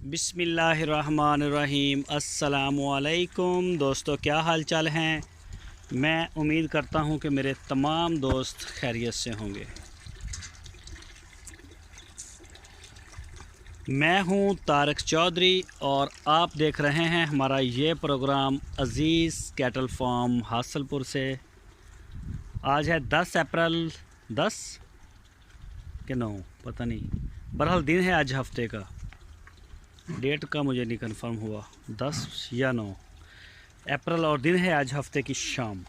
बिस्मिल्लाहिर्रहमानिर्रहीम। अस्सलामुअलैकुम दोस्तों, क्या हाल चाल हैं। मैं उम्मीद करता हूं कि मेरे तमाम दोस्त खैरियत से होंगे। मैं हूं तारक चौधरी और आप देख रहे हैं हमारा ये प्रोग्राम अज़ीज़ कैटल फार्म हासलपुर से। आज है 10 अप्रैल, 10 के 9 पता नहीं, बहरहाल दिन है आज हफ्ते का। डेट का मुझे नहीं कंफर्म हुआ, 10 या 9 अप्रैल और दिन है आज हफ्ते की शाम।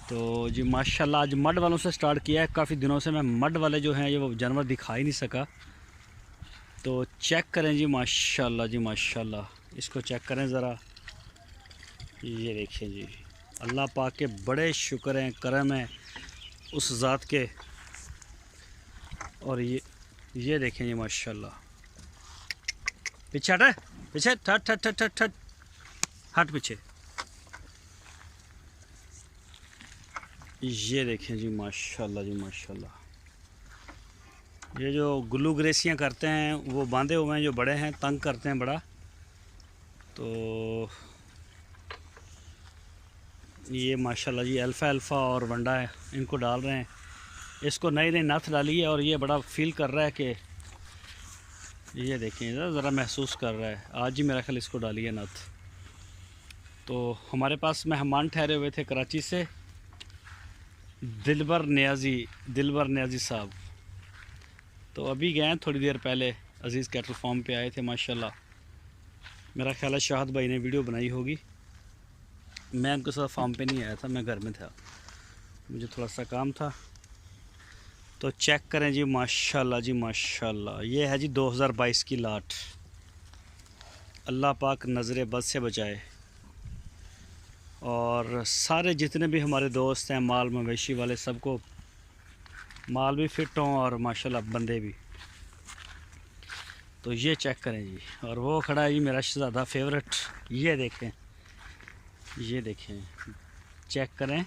तो जी माशाल्लाह आज मड वालों से स्टार्ट किया है। काफ़ी दिनों से मैं मड वाले जो हैं ये वो जानवर दिखा ही नहीं सका। तो चेक करें जी माशाल्लाह, जी माशाल्लाह इसको चेक करें ज़रा। ये देखिए जी, अल्लाह पाक के बड़े शुक्र हैं, करम है उस ज़ात के। और ये देखें जी माशाल्लाह। पीछे हट, पीछे हट हट हट हट हट हट पीछे। ये देखें जी माशाल्लाह, जी माशाल्लाह। ये जो गुल्लू ग्रेसियाँ करते हैं वो बांधे हुए हैं, जो बड़े हैं तंग करते हैं बड़ा। तो ये माशाल्लाह जी अल्फ़ा और वंडा है, इनको डाल रहे हैं। इसको नई नई नथ डाली है और ये बड़ा फील कर रहा है कि ये देखें ज़रा महसूस कर रहा है। आज ही मेरा ख्याल इसको डाली है नथ। तो हमारे पास मेहमान ठहरे हुए थे कराची से, दिलबर न्याज़ी साहब। तो अभी गए थोड़ी देर पहले, अज़ीज़ कैटल फार्म पे आए थे माशाल्लाह। मेरा ख्याल है शाहद भाई ने वीडियो बनाई होगी। मैं उनके साथ फार्म पे नहीं आया था, मैं घर में था, मुझे थोड़ा सा काम था। तो चेक करें जी माशाल्लाह, जी माशाल्लाह। ये है जी 2022 की लाट। अल्लाह पाक नज़र बद से बचाए और सारे जितने भी हमारे दोस्त हैं माल मवेशी वाले, सबको माल भी फिट हों और माशाल्लाह बंदे भी। तो ये चेक करें जी। और वो खड़ा है जी मेरा शहज़ादा फेवरेट। ये देखें, ये देखें, चेक करें।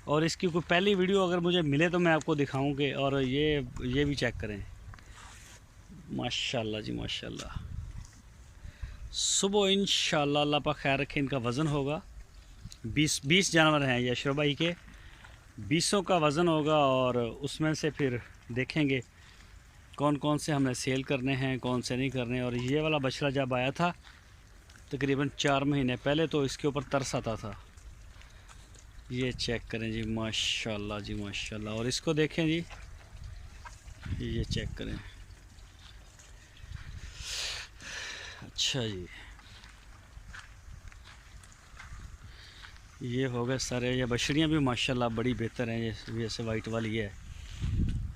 और इसकी कोई पहली वीडियो अगर मुझे मिले तो मैं आपको दिखाऊंगी। और ये भी चेक करें माशाल्लाह जी माशाल्लाह। सुबह इंशाल्लाह अल्लाह पाक खैर रखे, इनका वज़न होगा 20 जानवर हैं ये अशरफ भाई के, 20 का वज़न होगा। और उसमें से फिर देखेंगे कौन कौन से हमने सेल करने हैं, कौन से नहीं करने। और ये वाला बछड़ा जब आया था तकरीबन 4 महीने पहले, तो इसके ऊपर तरस आता था। ये चेक करें जी माशाल्लाह, जी माशाल्लाह। और इसको देखें जी, ये चेक करें। अच्छा जी, ये हो गए सारे। ये बछड़ियाँ भी माशाल्लाह बड़ी बेहतर हैं, ये जैसे वाइट वाली है।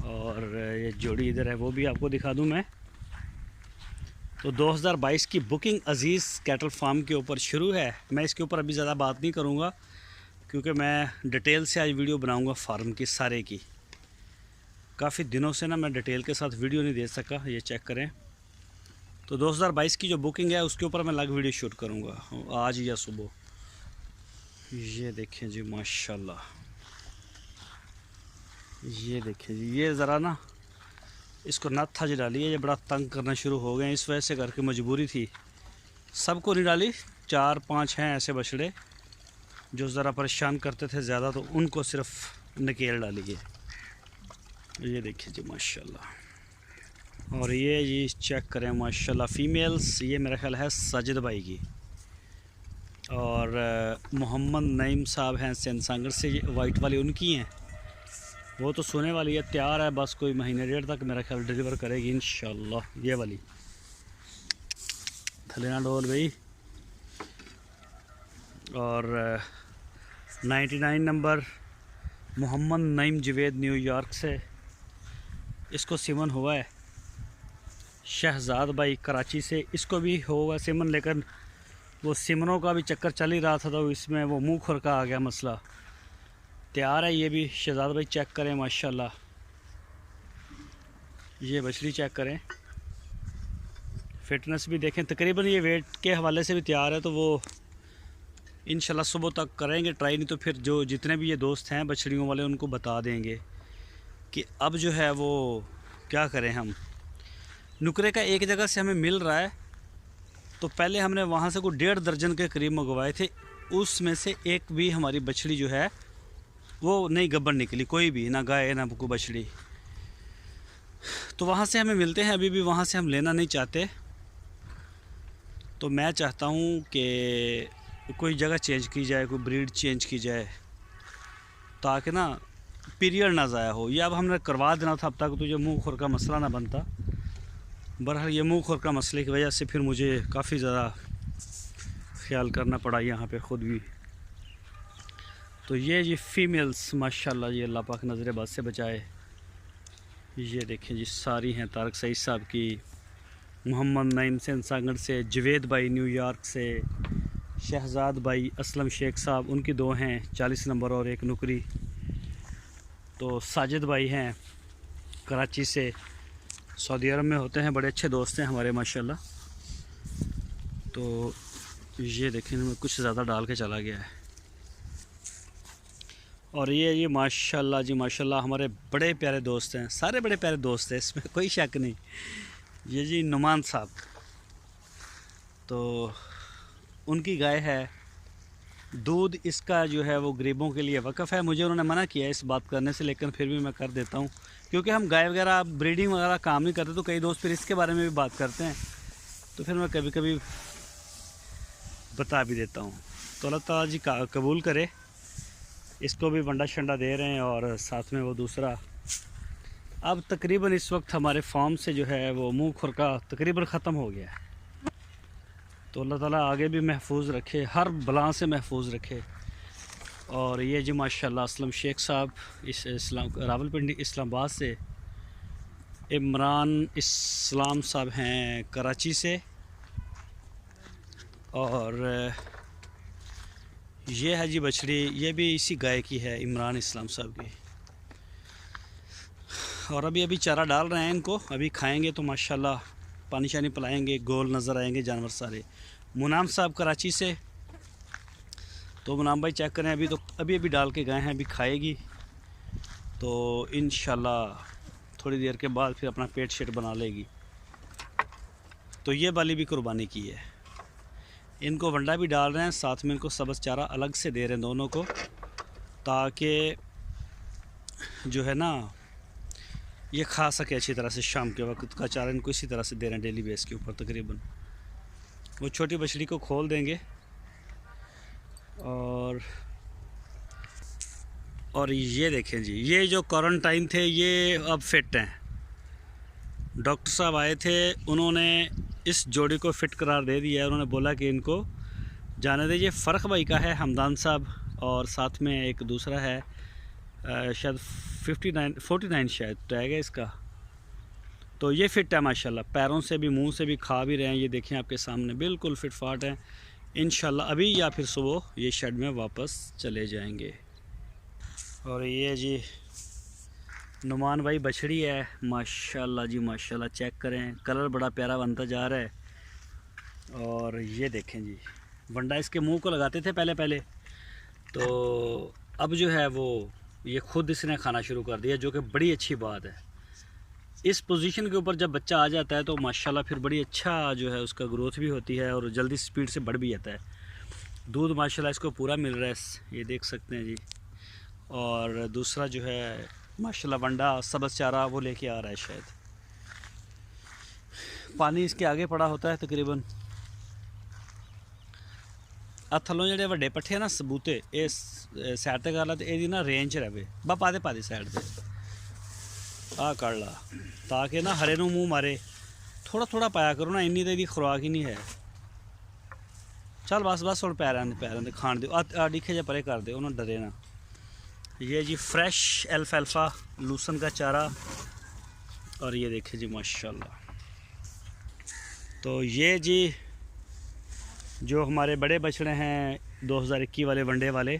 और ये जोड़ी इधर है, वो भी आपको दिखा दूं मैं। तो 2022 की बुकिंग अज़ीज़ कैटल फार्म के ऊपर शुरू है। मैं इसके ऊपर अभी ज़्यादा बात नहीं करूँगा क्योंकि मैं डिटेल से आज वीडियो बनाऊँगा फार्म की सारे की। काफ़ी दिनों से ना मैं डिटेल के साथ वीडियो नहीं दे सका। ये चेक करें। तो 2022 की जो बुकिंग है उसके ऊपर मैं अलग वीडियो शूट करूँगा आज या सुबह। ये देखें जी माशाल्लाह, ये देखें जी। ये ज़रा ना इसको नथ था जी डाली है, ये बड़ा तंग करना शुरू हो गए, इस वजह से करके मजबूरी थी। सबको नहीं डाली, 4-5 हैं ऐसे बछड़े जो ज़रा परेशान करते थे ज़्यादा, तो उनको सिर्फ नकेल डाली है। ये देखिए जी माशाल्लाह। और ये जी चेक करें माशाल्लाह फ़ीमेल्स। ये मेरा ख्याल है साजिद भाई की। और मोहम्मद नईम साहब हैं सिंध सांगर से, वाइट वाली उनकी हैं। वो तो सोने वाली है, तैयार है, बस कोई महीने डेढ़ तक मेरा ख्याल डिलीवर करेगी इंशाल्लाह। ये वाली थलेना डोल भाई। और 99 नंबर मोहम्मद नईम जवेद न्यूयॉर्क से, इसको सिमन हुआ है। शहजाद भाई कराची से, इसको भी होगा सिमन, लेकिन वो सिमनों का भी चक्कर चल ही रहा था तो इसमें वो मुँह खुर का आ गया मसला। तैयार है ये भी शहजाद भाई। चेक करें माशाल्लाह, ये बछड़ी चेक करें, फिटनेस भी देखें। तकरीबन ये वेट के हवाले से भी तैयार है। तो वो इंशाल्लाह सुबह तक करेंगे ट्राई, नहीं तो फिर जो जितने भी ये दोस्त हैं बछड़ियों वाले उनको बता देंगे कि अब जो है वो क्या करें हम। नुकरे का एक जगह से हमें मिल रहा है, तो पहले हमने वहाँ से कोई 1.5 दर्जन के करीब मंगवाए थे। उसमें से एक भी हमारी बछड़ी जो है वो नहीं गब्बर निकली, कोई भी, ना गाय ना कोई बछड़ी। तो वहाँ से हमें मिलते हैं, अभी भी वहाँ से हम लेना नहीं चाहते। तो मैं चाहता हूँ कि कोई जगह चेंज की जाए, कोई ब्रीड चेंज की जाए, ताकि ना पीरियड ना ज़ाया हो। ये अब हमने करवा देना था, अब तक तो ये मुँह खुर का मसला ना बनता। बहरहाल ये मुँह खुर का मसले की वजह से फिर मुझे काफ़ी ज़्यादा ख्याल करना पड़ा यहाँ पे ख़ुद भी। तो ये जी फ़ीमेल्स माशाल्लाह, ये अल्लाह पाक नज़र बद से बचाए। ये देखें जी, सारी हैं तारक सईद साहब की, मोहम्मद नईम से इंसागढ़ से, जवेद भाई न्यूयॉर्क से, शहजाद भाई असलम शेख साहब, उनकी 2 हैं 40 नंबर और एक नुकरी। तो साजिद भाई हैं कराची से, सऊदी अरब में होते हैं, बड़े अच्छे दोस्त हैं हमारे माशाल्लाह। तो ये देखें, इनमें कुछ ज़्यादा डाल के चला गया है। और ये माशाल्लाह जी माशाल्लाह हमारे बड़े प्यारे दोस्त हैं, सारे बड़े प्यारे दोस्त हैं, इसमें कोई शक नहीं। ये जी नुमान साहब, तो उनकी गाय है, दूध इसका जो है वो गरीबों के लिए वक़फ़ है। मुझे उन्होंने मना किया इस बात करने से, लेकिन फिर भी मैं कर देता हूँ, क्योंकि हम गाय वगैरह ब्रीडिंग वगैरह काम नहीं करते, तो कई दोस्त फिर इसके बारे में भी बात करते हैं, तो फिर मैं कभी कभी बता भी देता हूँ। तो अल्लाह ताला जी का कबूल करे। इसको भी वंडा शंडा दे रहे हैं और साथ में वो दूसरा। अब तकरीबन इस वक्त हमारे फार्म से जो है वो मुँह खुर का तकरीबन ख़त्म हो गया है। तो अल्लाह ताला आगे भी महफूज रखे, हर बला से महफूज रखे। और ये जी माशाल्लाह असलम शेख साहब इस रावलपिंडी इस्लामाबाद से, इमरान इस्लाम साहब हैं कराची से, और ये है जी बछड़ी, ये भी इसी गाय की है, इमरान इस्लाम साहब की। और अभी चारा डाल रहे हैं इनको, अभी खाएंगे तो माशाल्लाह पानी शानी पिलाएंगे, गोल नज़र आएंगे जानवर सारे। मुनाम साहब कराची से, तो मुनाम भाई चेक करें, अभी डाल के गए हैं, अभी खाएगी तो इंशाल्लाह थोड़ी देर के बाद फिर अपना पेट शेट बना लेगी। तो ये वाली भी कुर्बानी की है। इनको वंडा भी डाल रहे हैं, साथ में इनको सब्ज़ चारा अलग से दे रहे हैं दोनों को, ताकि जो है ना ये खा सके अच्छी तरह से। शाम के वक्त का चारा इनको इसी तरह से दे रहे हैं डेली बेस के ऊपर तकरीबन। वो छोटी बछड़ी को खोल देंगे। और ये देखें जी, ये जो क्वारंटाइन थे ये अब फिट हैं। डॉक्टर साहब आए थे, उन्होंने इस जोड़ी को फ़िट करार दे दिया है। उन्होंने बोला कि इनको जाने दीजिए। फ़र्क भाई का है, हमदान साहब, और साथ में एक दूसरा है शायद 49 शायद टैग है इसका। तो ये फ़िट है माशाल्लाह, पैरों से भी मुंह से भी खा भी रहे हैं। ये देखें आपके सामने बिल्कुल फिट फाट हैं। इंशाल्लाह अभी या फिर सुबह ये शेड में वापस चले जाएंगे। और ये जी नुमान भाई बछड़ी है माशाल्लाह जी माशाल्लाह, चेक करें, कलर बड़ा प्यारा बनता जा रहा है। और ये देखें जी, वंडा इसके मुंह को लगाते थे पहले, तो अब जो है वो ये ख़ुद इसने खाना शुरू कर दिया, जो कि बड़ी अच्छी बात है। इस पोजीशन के ऊपर जब बच्चा आ जाता है तो माशाल्लाह फिर बड़ी अच्छा जो है उसका ग्रोथ भी होती है और जल्दी स्पीड से बढ़ भी जाता है। दूध माशाल्लाह इसको पूरा मिल रहा है, ये देख सकते हैं जी। और दूसरा जो है माशाल्लाह वंडा सब्ज़ चारा वो लेके आ रहा है शायद। पानी इसके आगे पड़ा होता है तकरीबन। आ थलों जेडे वड्डे पट्ठे ना सबूते, ये सैड ते कर ला, ये ना रेंज रहे बा पादे सैड पर आ कर ला, ताकि ना हरे नूं मूँह मारे। थोड़ा थोड़ा पाया करो ना, इन्नी तो इसकी खुराक ही नहीं है। चल बस और पैरों दे खाण दो, आ डिखे जे परे कर दो, उन्होंने डरे ना। ये जी फ्रेश एल्फाल्फा लूसन का चारा। और ये देखें जी माशाल्लाह। तो ये जी जो हमारे बड़े बछड़े हैं 2021 वाले वनडे वाले,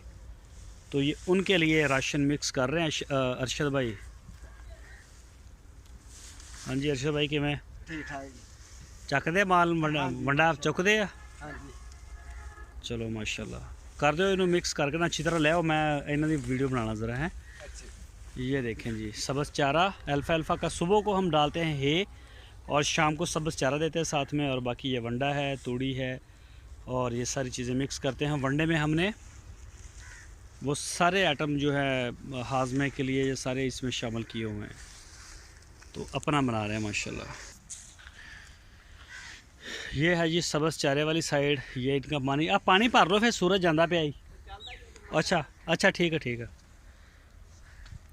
तो ये उनके लिए राशन मिक्स कर रहे हैं अरशद भाई। हाँ जी अरशद भाई, किवें ठीक ठाक चकदे माल वंडा चुकदे आ? हाँ जी। चलो माशाल्लाह, कर दो इन्हों मिक्स करके ना अच्छी तरह ले आओ, मैं इन्हों की वीडियो बनाना ज़रा है। अच्छा। ये देखें जी सब्ज़ चारा अल्फ़ा का सुबह को हम डालते हैं हे, और शाम को सब्ज़ चारा देते हैं साथ में, और बाकी ये वंडा है, तूड़ी है, और ये सारी चीज़ें मिक्स करते हैं। वनडे में हमने वो सारे आइटम जो है हाजमे के लिए ये सारे इसमें शामिल किए हुए हैं, तो अपना बना रहे हैं माशाल्लाह। ये है जी सब्ज़ चारे वाली साइड, ये इनका पानी, आप पानी भर लो फिर सूरज जांदा पे आई। अच्छा अच्छा, ठीक है ठीक है।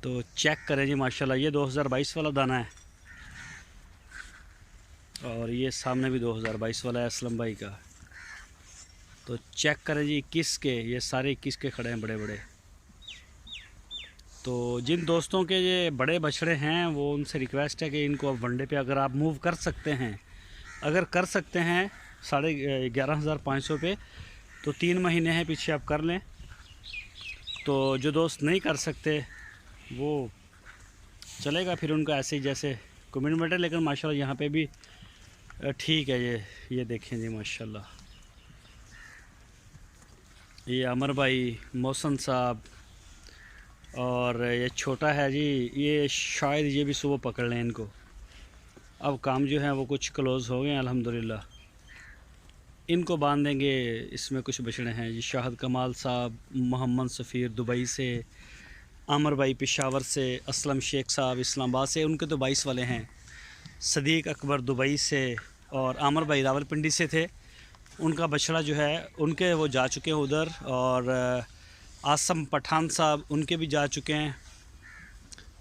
तो चेक करें जी माशाल्लाह, ये 2022 वाला दाना है, और ये सामने भी 2022 वाला है असलम भाई का। तो चेक करें जी 21 के, ये सारे 21 के खड़े हैं बड़े बड़े। तो जिन दोस्तों के ये बड़े बछड़े हैं वो उनसे रिक्वेस्ट है कि इनको अब वनडे पे अगर आप मूव कर सकते हैं, अगर कर सकते हैं 11,500 पे, तो 3 महीने हैं पीछे आप कर लें। तो जो दोस्त नहीं कर सकते वो चलेगा फिर उनका ऐसे ही जैसे कम्युनिटी है। लेकिन माशाल्लाह यहाँ पे भी ठीक है। ये देखें जी माशाल्लाह, ये अमर भाई, मौसन साहब, और ये छोटा है जी, ये शायद ये भी सुबह पकड़ लें इनको। अब काम जो है वो कुछ क्लोज़ हो गए हैं अल्हम्दुलिल्लाह। इनको बांध देंगे। इसमें कुछ बछड़े हैं जी, शाहद कमाल साहब, मोहम्मद सफ़ीर दुबई से, आमर भाई पेशावर से, असलम शेख साहब इस्लामाबाद से, उनके तो 22 वाले हैं, सदीक अकबर दुबई से, और आमर भाई रावलपिंडी से थे। उनका बछड़ा जो है उनके वो जा चुके हैं उधर, और आसम पठान साहब उनके भी जा चुके हैं,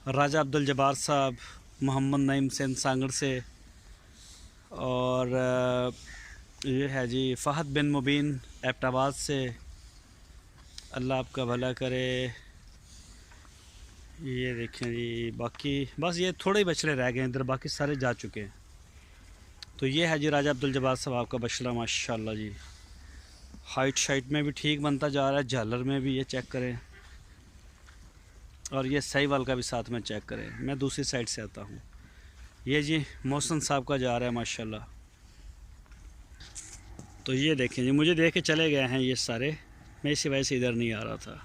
राजा अब्दुल जब्बार साहब, मोहम्मद नईम सेन सांगड़ से, और ये है जी फ़हद बिन मुबीन एबटाबाद से। अल्लाह आपका भला करे। ये देखें जी, बाकी बस ये थोड़े ही बछड़े रह गए इधर, बाकी सारे जा चुके हैं। तो ये है जी राजा अब्दुल जब्बार साहब आपका बछड़ा माशाल्लाह जी, हाइट शाइट में भी ठीक बनता जा रहा है, झालर में भी। ये चेक करें, और ये साहिवाल का भी साथ में चेक करें। मैं दूसरी साइड से आता हूँ। ये जी मौसन साहब का जा रहा है माशाल्लाह। तो ये देखें जी, मुझे देख के चले गए हैं ये सारे, मैं इसी वजह से इधर नहीं आ रहा था।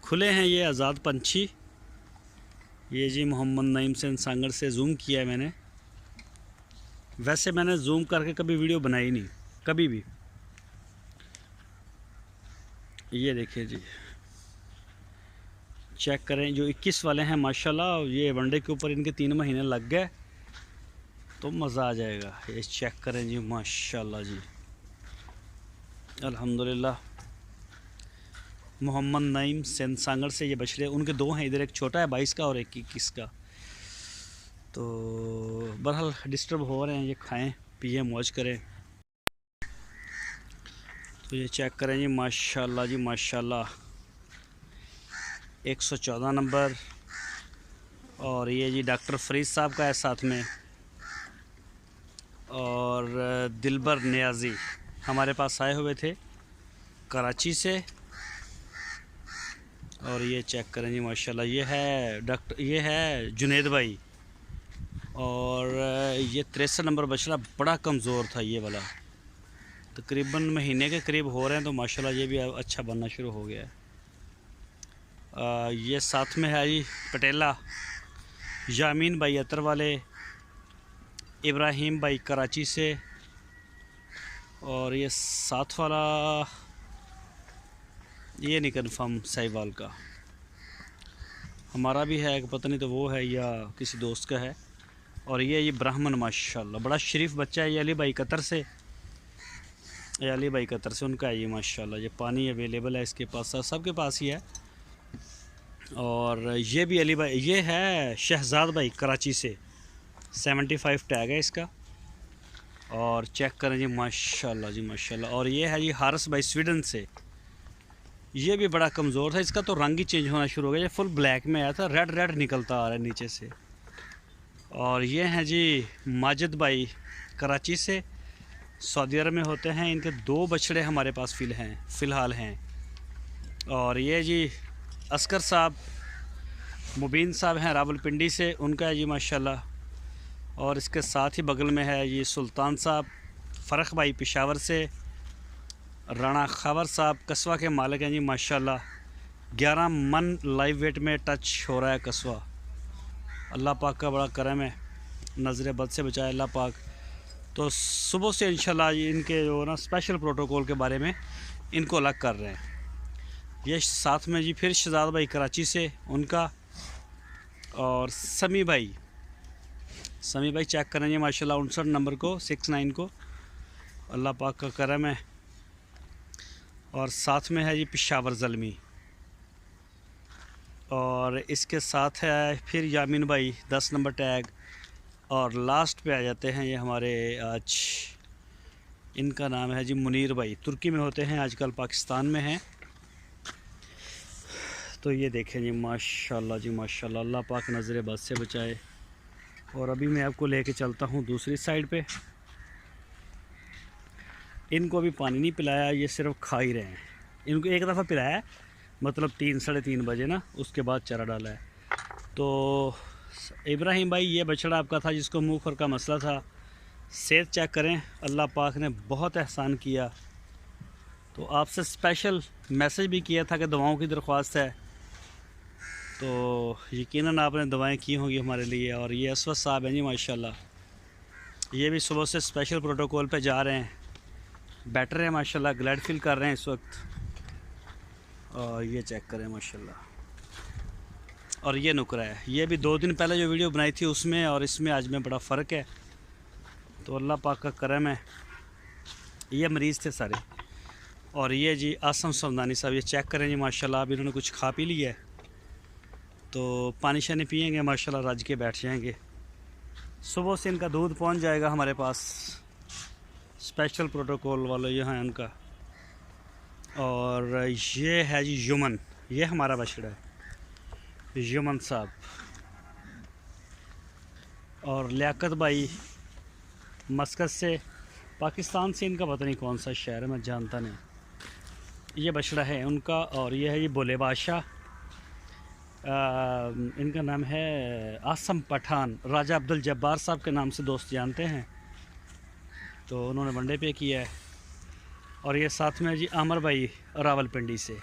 खुले हैं ये आज़ाद पंछी। ये जी मोहम्मद नईम सेन सांगड़ से जूम किया है मैंने। वैसे मैंने जूम करके कभी वीडियो बनाई नहीं, कभी भी। ये देखिए जी, चेक करें, जो 21 वाले हैं माशाल्लाह, ये वनडे के ऊपर इनके 3 महीने लग गए तो मज़ा आ जाएगा। ये चेक करें जी माशाल्लाह जी, अल्हम्दुलिल्लाह। मोहम्मद नईम सेन सांगड़ से ये बछड़े, उनके 2 हैं इधर, एक छोटा है 22 का और एक 21 का। तो बहरहाल डिस्टर्ब हो रहे हैं, ये खाएं पिए मौज करें। तो ये चेक करें जी माशाल्लाह जी माशाल्लाह, 114 नंबर। और ये जी डॉक्टर फरीद साहब का है साथ में, और दिलबर नियाज़ी हमारे पास आए हुए थे कराची से। और ये चेक करें जी माशाल्लाह, ये है जुनेद भाई, और ये 63 नंबर बछड़ा बड़ा कमज़ोर था ये वाला, तकरीबन महीने के करीब हो रहे हैं, तो माशाल्लाह ये भी अच्छा बनना शुरू हो गया है। ये साथ में है जी पटेला, यामीन भाई अतर वाले, इब्राहिम भाई कराची से, और ये साथ वाला ये नहीं कन्फर्म साहिवाल का हमारा भी है, पता नहीं तो वो है या किसी दोस्त का है। और ये ब्राह्मण माशाल्लाह बड़ा शरीफ बच्चा है, ये अली भाई कतर से, ये अली भाई कतर से उनका है ये माशाल्लाह। ये पानी अवेलेबल है इसके पास, सबके पास ही है। और ये भी अली भाई, ये है शहजाद भाई कराची से, 75 टैग है इसका। और चेक करें जी माशाल्लाह जी माशाल्लाह। और ये है जी हारिस भाई स्वीडन से, ये भी बड़ा कमज़ोर था, इसका तो रंग ही चेंज होना शुरू हो गया, ये फुल ब्लैक में आया था, रेड रेड निकलता आ रहा है नीचे से। और ये हैं जी माजिद भाई कराची से, सऊदी अरब में होते हैं, इनके 2 बछड़े हमारे पास फ़िलहाल हैं। और ये जी अस्कर साहब, मुबीन साहब हैं रावलपिंडी से, उनका है जी माशाल्लाह। और इसके साथ ही बगल में है ये सुल्तान साहब, फ़रख भाई पेशावर से, राणा खावर साहब कस्बा के मालिक हैं जी माशाल्लाह। 11 मन लाइव वेट में टच हो रहा है कस्बा, अल्लाह पाक का बड़ा करम है। नज़र बद से बचाए अल्लाह पाक। तो सुबह से इंशाल्लाह इनके जो ना स्पेशल प्रोटोकॉल के बारे में इनको अलग कर रहे हैं। ये साथ में जी फिर शहजाद भाई कराची से उनका, और समी भाई चेक करेंगे माशाल्लाह 59 नंबर को 69 को, अल्लाह पाक का करम है। और साथ में है जी पेशावर ज़ल्मी, और इसके साथ है फिर यामीन भाई 10 नंबर टैग। और लास्ट पे आ जाते हैं ये हमारे आज, इनका नाम है जी मुनीर भाई, तुर्की में होते हैं आजकल, पाकिस्तान में हैं। तो ये देखें जी माशाल्लाह जी माशाल्लाह, अल्लाह पाक नज़र बद से बचाए। और अभी मैं आपको लेके चलता हूँ दूसरी साइड पे। इनको अभी पानी नहीं पिलाया, ये सिर्फ खा ही रहे हैं। इनको एक दफ़ा पिलाया, मतलब 3 साढ़े 3 बजे ना, उसके बाद चारा डाला है। तो इब्राहिम भाई ये बछड़ा आपका था जिसको मुँह खुर का मसला था, सेहत चेक करें, अल्लाह पाक ने बहुत एहसान किया। तो आपसे स्पेशल मैसेज भी किया था कि दवाओं की दरख्वास्त है, तो यकीनन आपने दवाएं की होंगी हमारे लिए। और ये असवद साहब हैं जी माशाल्लाह, ये भी सुबह से स्पेशल प्रोटोकॉल पे जा रहे हैं, बेटर है माशाल्लाह, ग्लैड फील कर रहे हैं इस वक्त। और ये चेक करें माशाल्लाह। और ये नुकरा है, ये भी 2 दिन पहले जो वीडियो बनाई थी उसमें और इसमें आज में बड़ा फ़र्क है। तो अल्लाह पाक का करम है। ये मरीज़ थे सारे। और ये जी आसम समदानी साहब, ये चेक करें जी माशाल्लाह, अब इन्होंने कुछ खा पी लिया है, तो पानी शानी पिएंगे माशाल्लाह, रज के बैठ जाएंगे। सुबह से इनका दूध पहुंच जाएगा हमारे पास, स्पेशल प्रोटोकॉल वाला ये है उनका। और ये है जी यमन, ये हमारा बछड़ा है यमन साहब। और लियाकत भाई मस्कत से, पाकिस्तान से, इनका पता नहीं कौन सा शहर है, मैं जानता नहीं। ये बछड़ा है उनका। और ये है ये बोले बादशाह, इनका नाम है आसम पठान, राजा अब्दुल जब्बार साहब के नाम से दोस्त जानते हैं, तो उन्होंने वनडे पे किया है। और ये साथ में जी आमर भाई रावलपिंडी से।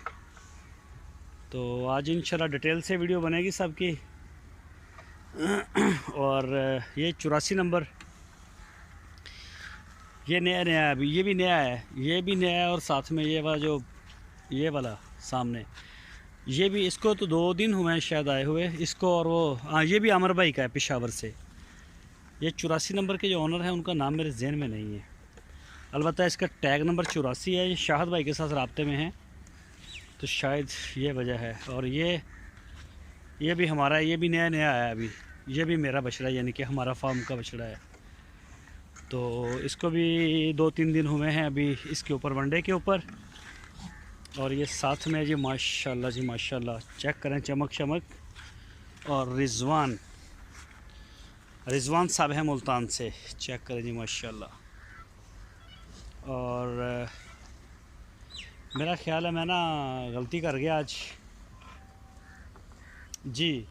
तो आज इंशाल्लाह डिटेल से वीडियो बनेगी सबकी। और ये 84 नंबर, ये नया है अभी, ये भी नया है, ये भी नया है। और साथ में ये वाला जो ये वाला सामने, ये भी, इसको तो 2 दिन हुए हैं शायद आए हुए इसको। और वो हाँ, ये भी आमर भाई का है पेशावर से। ये 84 नंबर के जो ऑनर हैं उनका नाम मेरे जहन में नहीं है, अलबत्ता इसका टैग नंबर 84 है। ये शाहद भाई के साथ राब्ते में हैं, तो शायद ये वजह है। और ये भी हमारा है, ये भी नया आया अभी, ये भी मेरा बछड़ा है, यानी कि हमारा फार्म का बछड़ा है। तो इसको भी 2-3 दिन हुए हैं अभी इसके ऊपर, वनडे के ऊपर। और ये साथ में जी माशाल्लाह जी माशाल्लाह, चेक करें चमक चमक। और रिजवान साहब हैं मुल्तान से, चेक करें जी माशाल्लाह। और मेरा ख्याल है मैं ना गलती कर गया आज जी,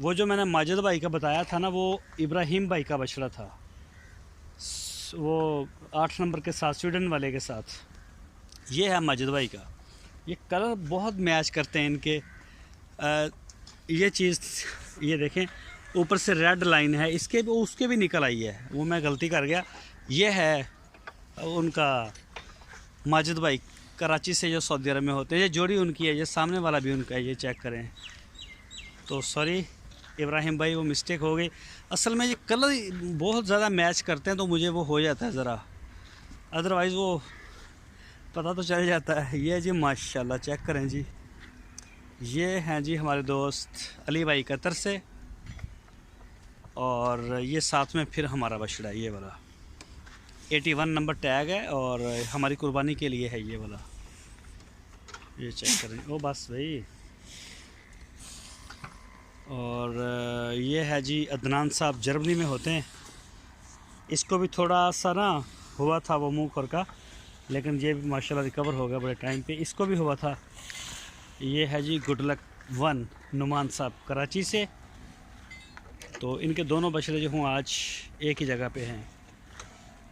वो जो मैंने माजिद भाई का बताया था ना, वो इब्राहिम भाई का बछड़ा था, वो 8 नंबर के साथ, स्वीडन वाले के साथ। ये है माजिद भाई का। ये कलर बहुत मैच करते हैं इनके। ये चीज़ ये देखें, ऊपर से रेड लाइन है, इसके भी उसके भी निकल आई है, वो मैं गलती कर गया। ये है उनका माजिद भाई, कराची से जो सऊदी अरब में होते हैं, ये जोड़ी उनकी है, ये सामने वाला भी उनका है, ये चेक करें। तो सॉरी इब्राहिम भाई, वो मिस्टेक हो गई। असल में ये कलर बहुत ज़्यादा मैच करते हैं तो मुझे वो हो जाता है ज़रा, अदरवाइज़ वो पता तो चल जाता है। ये जी माशाल्लाह, चेक करें जी, ये हैं जी हमारे दोस्त अली भाई कतर से। और ये साथ में फिर हमारा बछड़ा, ये वाला 81 नंबर टैग है, और हमारी कुर्बानी के लिए है ये वाला। ये चेक करें, ओ बस भाई। और ये है जी अदनान साहब, जर्मनी में होते हैं। इसको भी थोड़ा सा ना हुआ था वो मुँह खुर का, लेकिन ये भी माशाल्लाह रिकवर हो गया बड़े टाइम पे। इसको भी हुआ था। ये है जी गुड लक 1 नुमान साहब कराची से। तो इनके दोनों बछड़े जो हों आज एक ही जगह पे हैं।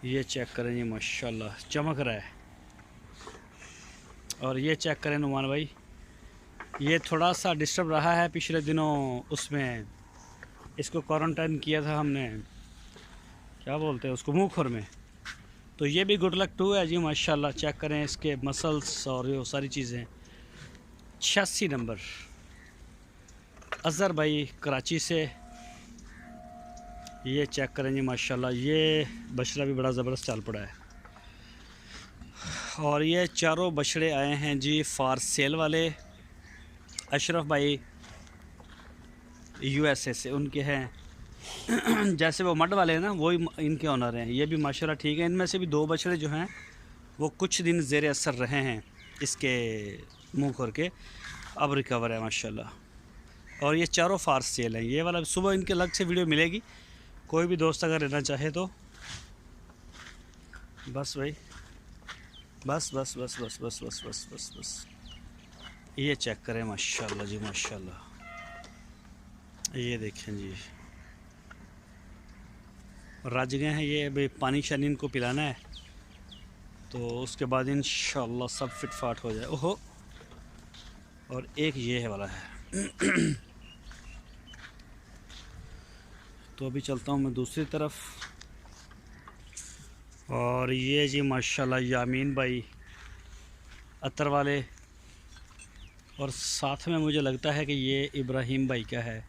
ये चेक करें जी माशाल्लाह, चमक रहा है। और ये चेक करें नुमान भाई, ये थोड़ा सा डिस्टर्ब रहा है पिछले दिनों, उसमें इसको क्वारंटाइन किया था हमने क्या बोलते हैं उसको, मुँह खुर में। तो ये भी गुड लक 2 है जी माशाल्लाह। चेक करें इसके मसल्स और ये सारी चीज़ें। 86 नंबर अज़हर भाई कराची से। ये चेक करें जी माशाल्लाह, ये बछड़ा भी बड़ा ज़बरदस्त चाल पड़ा है। और ये चारों बछड़े आए हैं जी फार सेल वाले। अशरफ भाई यूएसए से उनके हैं। जैसे वो मड वाले हैं ना, वही इनके ऑनर हैं। ये भी माशाल्लाह ठीक है। इनमें से भी 2 बछड़े जो हैं वो कुछ दिन ज़ेर असर रहे हैं इसके मुँह खोर के, अब रिकवर है माशाल्लाह। और ये चारों फार सेल हैं। ये वाला सुबह इनके अलग से वीडियो मिलेगी, कोई भी दोस्त अगर लेना चाहे तो। बस भाई, बस बस बस बस बस बस बस बस बस। ये चेक करें माशाल्लाह जी माशाल्लाह। ये देखें जी, रज गए हैं ये। भाई पानी शानी इनको पिलाना है, तो उसके बाद इंशाल्लाह सब फिट फाट हो जाए। ओहो, और एक ये है वाला है। तो अभी चलता हूँ मैं दूसरी तरफ। और ये जी माशाल्लाह यामीन भाई अतर वाले, और साथ में मुझे लगता है कि ये इब्राहिम भाई का है।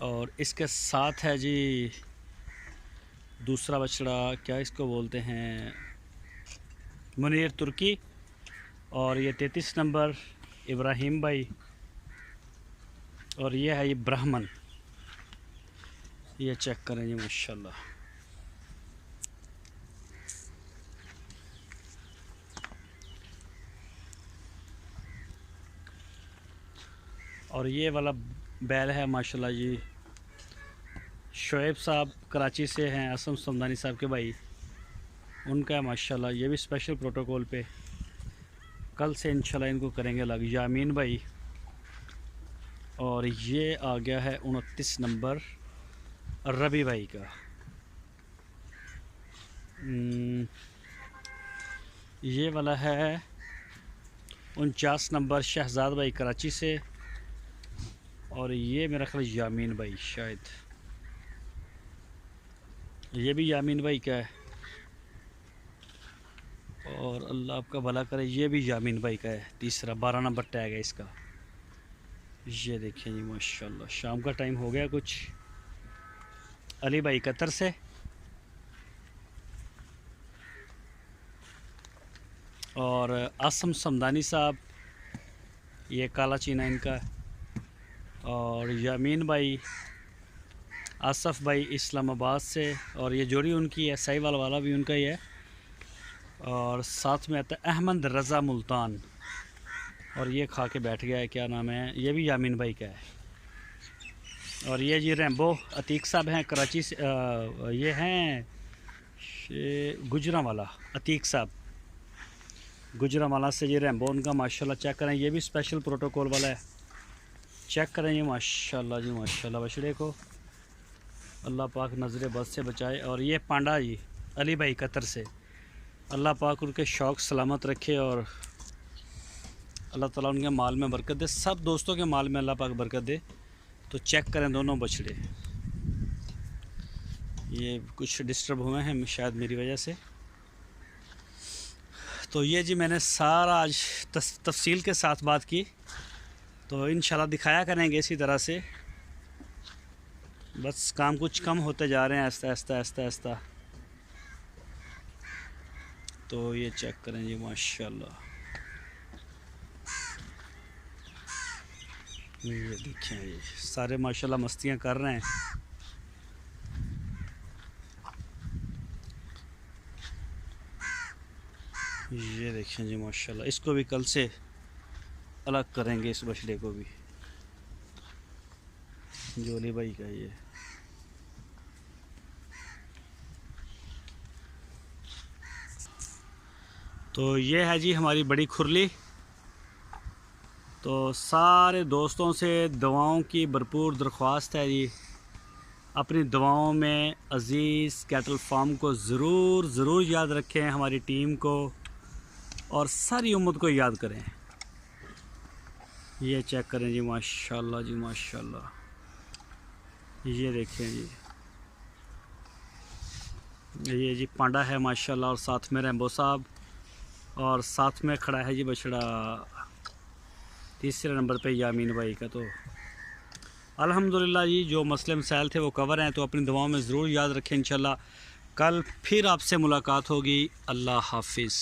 और इसके साथ है जी दूसरा बछड़ा, क्या इसको बोलते हैं, मुनीर तुर्की। और ये 33 नंबर इब्राहिम भाई। और ये है ये ब्राह्मण। ये चेक करें जी माशाल्लाह। और ये वाला बैल है माशाल्लाह जी, शोएब साहब कराची से हैं, असम समदानी साहब के भाई, उनका है माशाल्लाह। ये भी स्पेशल प्रोटोकॉल पे, कल से इंशाल्लाह इनको करेंगे अलग। यामीन भाई। और ये आ गया है 29 नंबर रवि भाई का। ये वाला है 49 नंबर शहजाद भाई कराची से। और ये मेरा ख्याल यामीन भाई शायद, ये भी यामीन भाई का है। और अल्लाह आपका भला करे, ये भी यामीन भाई का है। तीसरा 12 नंबर टैग है इसका। ये देखिए जी माशाल्लाह। शाम का टाइम हो गया कुछ। अली भाई कतर से। और आसम समदानी साहब, ये काला चीना इनका है। और यामीन भाई आसफ़ भाई इस्लामाबाद से। और ये जोड़ी उनकी है, साहिवाल वाला भी उनका ही है। और साथ में आता है अहमद रज़ा मुल्तान। और ये खा के बैठ गया है, क्या नाम है, ये भी यामीन भाई का है। और ये जी रैम्बो अतीक साहब हैं कराची से। ये हैं गुजरांवाला अतीक साहब, गुजरांवाला से। ये रैम्बो उनका माशाल्लाह। चेक करें, ये भी स्पेशल प्रोटोकॉल वाला है। चेक करें ये माशाल्लाह जी माशाल्लाह। बछड़े को अल्लाह पाक नज़र बद से बचाए। और ये पांडा जी अली भाई कतर से, अल्लाह पाक उनके शौक़ सलामत रखे और अल्लाह ताला उनके माल में बरकत दे। सब दोस्तों के माल में अल्लाह पाक बरकत दे। तो चेक करें दोनों बछड़े। ये कुछ डिस्टर्ब हुए हैं शायद मेरी वजह से। तो ये जी मैंने सारा आज तफसील के साथ बात की, तो इंशाल्लाह दिखाया करेंगे इसी तरह से। बस काम कुछ कम होते जा रहे हैं आहिस्ता आहिस्ता आहिस्ता आहिस्ता। तो ये चेक करें जी माशाल्लाह। ये देखें, ये सारे माशाल्लाह मस्तियाँ कर रहे हैं। ये देखें जी माशाल्लाह। इसको भी कल से अलग करेंगे, इस बछड़े को भी, जोली भाई का ये। तो ये है जी हमारी बड़ी खुरली। तो सारे दोस्तों से दुआओं की भरपूर दरख्वास्त है जी। अपनी दुआओं में अज़ीज़ कैटल फार्म को ज़रूर याद रखें, हमारी टीम को और सारी उम्मत को याद करें। ये चेक करें जी माशाल्लाह जी माशाल्लाह। ये देखें जी, ये जी पांडा है माशाल्लाह, और साथ में रैम्बो साहब, और साथ में खड़ा है जी बछड़ा तीसरे नंबर पे यामीन भाई का। तो अल्हम्दुलिल्लाह जी, जो मसले मसाइल थे वो कवर हैं, तो अपनी दुआओं में ज़रूर याद रखें। इंशाल्लाह कल फिर आपसे मुलाकात होगी। अल्लाह हाफिज़।